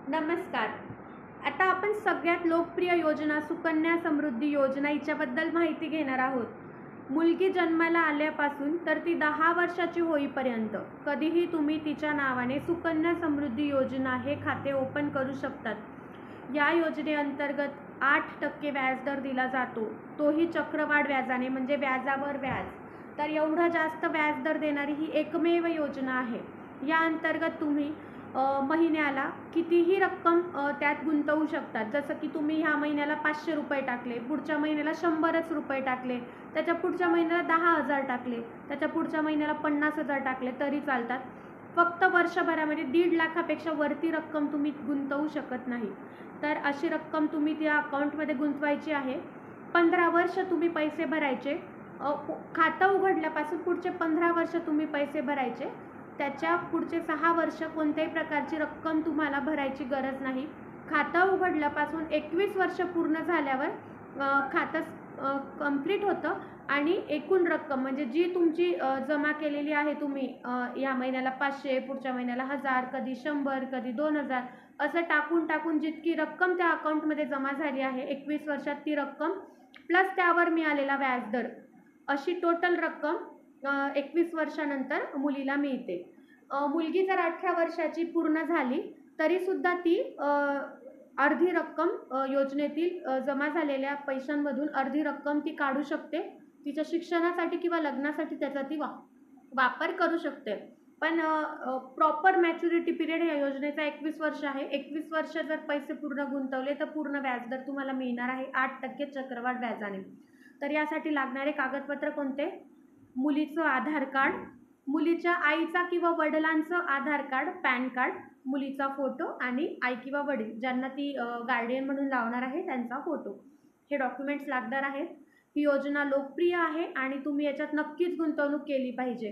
नमस्कार. आता आपण सगळ्यात लोकप्रिय योजना सुकन्या समृद्धी योजना हिच्याबद्दल माहिती घेणार आहोत. मुलगी जन्माला आल्यापासून तर ती 10 वर्षाची होईपर्यंत कधीही तुम्ही तिच्या नावाने सुकन्या समृद्धी योजना हे खाते ओपन करू शकतात. या योजनेअंतर्गत 8% व्याजदर दिला जातो, तोही चक्रवाढ व्याजाने म्हणजे व्याजावर व्याज. तर एवढा जास्त व्याजदर देणारी ही एकमेव योजना आहे. या अंतर्गत तुम्ही महिन्याला कितीही रक्कम त्यात गुंतवू शकतात. जसं की तुम्ही ह्या महिन्याला 500 रुपये टाकले, पुढच्या महिन्याला 100च रुपये टाकले, त्याच्या पुढच्या महिन्याला 10,000 टाकले, त्याच्या पुढच्या महिन्याला 50,000 टाकले तरी चालतात. फक्त वर्षभरामध्ये 1.5 लाखापेक्षा वरती रक्कम तुम्ही गुंतवू शकत नाही. तर अशी रक्कम तुम्ही त्या अकाउंटमध्ये गुंतवायची आहे. 15 वर्ष तुम्ही पैसे भरायचे. खातं उघडल्यापासून पुढचे 15 वर्ष तुम्ही पैसे भरायचे. त्याच्या पुढचे 6 वर्ष कोणत्याही प्रकारची रक्कम तुम्हाला भरायची गरज नाही. खातं उघडल्यापासून 21 वर्ष पूर्ण झाल्यावर खातं कंप्लीट होतं आणि एकूण रक्कम म्हणजे जी तुमची जमा केलेली आहे तुम्ही या महिन्याला 500, पुढच्या महिन्याला 1000, कधी 100, कधी 2000 असं टाकून जितकी रक्कम त्या अकाउंटमध्ये जमा झाली आहे 21 वर्षात ती रक्कम प्लस त्यावर मिळालेला व्याजदर अशी टोटल रक्कम 21 वर्षानंतर मुलीला मिळते. मुलगी जर 18 वर्षाची पूर्ण झाली तरीसुद्धा ती अर्धी रक्कम योजनेतील जमा झालेल्या पैशांमधून अर्धी रक्कम ती काढू शकते. तिच्या शिक्षणासाठी किंवा लग्नासाठी त्याचा ती वापर करू शकते. पण प्रॉपर मॅच्युरिटी पिरियड या योजनेचा 21 वर्ष आहे. 21 वर्ष जर पैसे पूर्ण गुंतवले तर पूर्ण व्याजदर तुम्हाला मिळणार आहे 8% चक्रवाढ व्याजाने. तर यासाठी लागणारे कागदपत्र कोणते? मुलीचं आधार कार्ड, मुलीच्या आईचा किंवा वडिलांचं आधार कार्ड, पॅन कार्ड, मुलीचा फोटो आणि आई किंवा वडील ज्यांना ती गार्डियन म्हणून लावणार आहे त्यांचा फोटो, हे डॉक्युमेंट्स लागणार आहेत. ही योजना लोकप्रिय आहे आणि तुम्ही याच्यात नक्कीच गुंतवणूक केली पाहिजे.